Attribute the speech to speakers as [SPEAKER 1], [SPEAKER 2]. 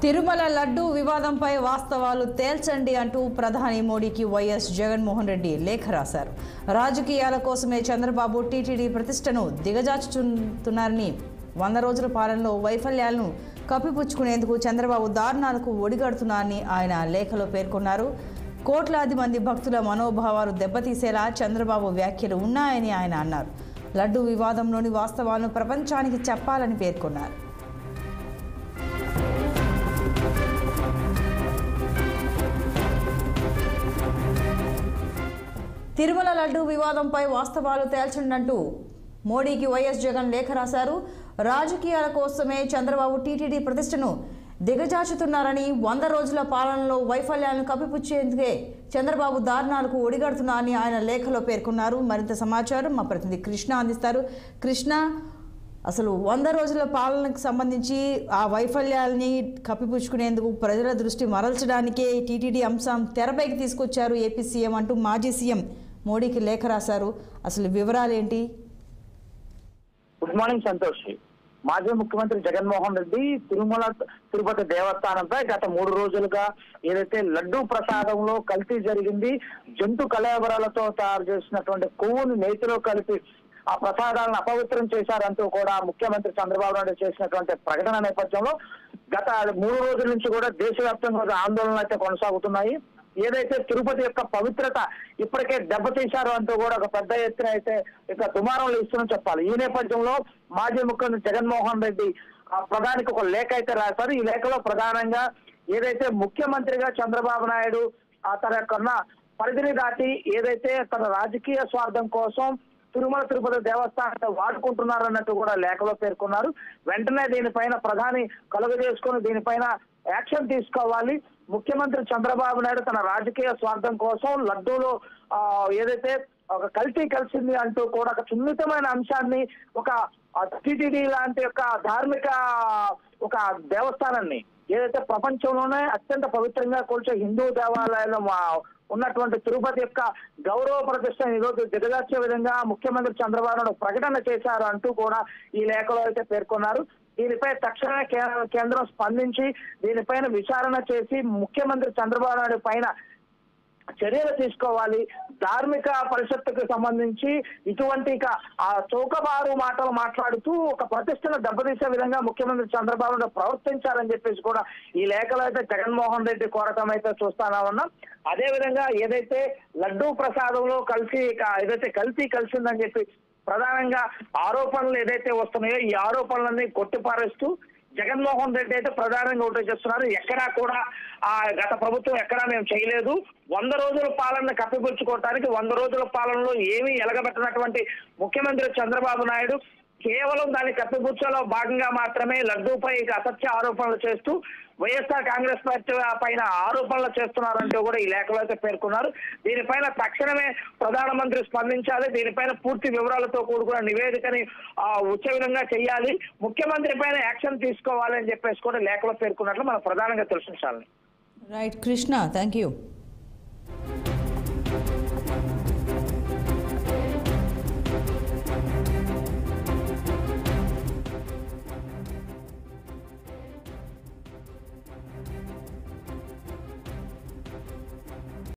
[SPEAKER 1] తిరుమల లడ్డూ వివాదంపై వాస్తవాలు తేల్చండి అంటూ ప్రధాని మోడీకి వైఎస్ జగన్మోహన్ రెడ్డి లేఖ రాశారు. రాజకీయాల కోసమే చంద్రబాబు టీటీడీ ప్రతిష్టను దిగజార్చుతున్నారని, 100 రోజుల పాలనలో వైఫల్యాలను కప్పిపుచ్చుకునేందుకు చంద్రబాబు దారుణాలకు ఒడిగడుతున్నారని ఆయన లేఖలో పేర్కొన్నారు. కోట్లాది మంది భక్తుల మనోభావాలు దెబ్బతీసేలా చంద్రబాబు వ్యాఖ్యలు ఉన్నాయని ఆయన అన్నారు. లడ్డూ వివాదంలోని వాస్తవాలను ప్రపంచానికి చెప్పాలని పేర్కొన్నారు. తిరుమల లడ్డూ వివాదంపై వాస్తవాలు తేల్చండంటూ మోడీకి వైఎస్ జగన్ లేఖ రాశారు. రాజకీయాల కోసమే చంద్రబాబు టీటీడీ ప్రతిష్టను దిగజార్చుతున్నారని, 100 రోజుల పాలనలో వైఫల్యాలను కప్పిపుచ్చేందుకే చంద్రబాబు దారుణాలకు ఒడిగడుతున్నారని ఆయన లేఖలో పేర్కొన్నారు. మరింత సమాచారం మా ప్రతినిధి కృష్ణ అందిస్తారు. కృష్ణ, అసలు 100 రోజుల పాలనకు సంబంధించి ఆ వైఫల్యాలని కప్పిపుచ్చుకునేందుకు ప్రజల దృష్టి మరల్చడానికే టీటీడీ అంశం తెరపైకి తీసుకొచ్చారు ఏపీ సీఎం అంటూ మాజీ సీఎం మోడీకి లేఖ రాశారు. అసలు వివరాలు ఏంటి?
[SPEAKER 2] Good morning Santosh. మాజీ ముఖ్యమంత్రి జగన్మోహన్ రెడ్డి తిరుమల తిరుపతి దేవస్థానంపై గత 3 రోజులుగా ఏదైతే లడ్డూ ప్రసాదంలో కల్తీ జరిగింది, జంతు కళేబరాలతో తయారు చేసినటువంటి కొవ్వుని నేతిలో కలిపి ఆ ప్రసాదాలను అపవిత్రం చేశారంటూ కూడా ముఖ్యమంత్రి చంద్రబాబు నాయుడు చేసినటువంటి ప్రకటన నేపథ్యంలో గత 3 రోజుల నుంచి కూడా దేశవ్యాప్తంగా ఆందోళనలు అయితే కొనసాగుతున్నాయి. ఏదైతే తిరుపతి యొక్క పవిత్రత ఇప్పటికే దెబ్బతీశారు అంటూ కూడా ఒక పెద్ద ఎత్తున అయితే ఇక దుమారంలో ఇస్తుందని చెప్పాలి. ఈ నేపథ్యంలో మాజీ ముఖ్యమంత్రి జగన్మోహన్ రెడ్డి ప్రధానికి ఒక లేఖ అయితే రాశారు. ఈ లేఖలో ప్రధానంగా ఏదైతే ముఖ్యమంత్రిగా చంద్రబాబు నాయుడు తన యొక్క పరిధిని దాటి ఏదైతే తన రాజకీయ స్వార్థం కోసం తిరుమల తిరుపతి దేవస్థానాన్ని వాడుకుంటున్నారు అన్నట్టు కూడా లేఖలో పేర్కొన్నారు. వెంటనే దీనిపైన ప్రధాని కలుగజేసుకొని దీనిపైన యాక్షన్ తీసుకోవాలి. ముఖ్యమంత్రి చంద్రబాబు నాయుడు తన రాజకీయ స్వార్థం కోసం లడ్డూలో ఏదైతే ఒక కల్తీ కలిసింది అంటూ కూడా ఒక సున్నితమైన అంశాన్ని ఒక టీటీడీ లాంటి యొక్క ధార్మిక ఒక దేవస్థానాన్ని ఏదైతే ప్రపంచంలోనే అత్యంత పవిత్రంగా కొలిచే హిందూ దేవాలయాల్లో ఉన్నటువంటి తిరుపతి యొక్క గౌరవ ప్రతిష్టను ఈరోజు దిగజార్చే విధంగా ముఖ్యమంత్రి చంద్రబాబు నాయుడు ప్రకటన చేశారు అంటూ కూడా ఈ లేఖలో అయితే పేర్కొన్నారు. దీనిపై తక్షణమే కేంద్రం స్పందించి దీనిపైన విచారణ చేసి ముఖ్యమంత్రి చంద్రబాబు నాయుడు పైన చర్యలు తీసుకోవాలి. ధార్మిక పరిషత్తుకు సంబంధించి ఇటువంటి ఆ చౌకబారు మాటలు మాట్లాడుతూ ఒక ప్రతిష్టను దెబ్బతీసే విధంగా ముఖ్యమంత్రి చంద్రబాబు నాయుడు ప్రవర్తించారని చెప్పేసి కూడా ఈ లేఖలో అయితే జగన్మోహన్ రెడ్డి కోరటం అయితే చూస్తానా ఉన్నాం. అదే విధంగా ఏదైతే లడ్డూ ప్రసాదంలో ఏదైతే కల్తీ కలిసిందని చెప్పి ప్రధానంగా ఆరోపణలు ఏదైతే వస్తున్నాయో ఈ ఆరోపణలన్నీ కొట్టిపారేస్తూ జగన్మోహన్ రెడ్డి అయితే ప్రధానంగా ఒకటి చేస్తున్నారు. ఎక్కడా కూడా గత ప్రభుత్వం ఎక్కడా మేము చేయలేదు, 100 రోజుల పాలన కప్పిపుచ్చుకోవటానికి 100 రోజుల పాలనలో ఏమీ ఎలగబెట్టినటువంటి ముఖ్యమంత్రి చంద్రబాబు నాయుడు కేవలం దాన్ని కప్పిపుచ్చలో భాగంగా మాత్రమే లడ్డూపై అసత్య ఆరోపణలు చేస్తూ వైఎస్ఆర్ కాంగ్రెస్ పార్టీ పైన ఆరోపణలు చేస్తున్నారంటూ కూడా ఈ లేఖలో అయితే పేర్కొన్నారు. దీనిపైన తక్షణమే ప్రధానమంత్రి స్పందించాలి, దీనిపైన పూర్తి వివరాలతో కూడుకున్న నివేదికని వచ్చే విధంగా చేయాలి, ముఖ్యమంత్రి పైన యాక్షన్ తీసుకోవాలి అని చెప్పేసి కూడా లేఖలో పేర్కొన్నట్లు మనం ప్రధానంగా తెలుసుంచాలి.
[SPEAKER 1] Right Krishna, thank you.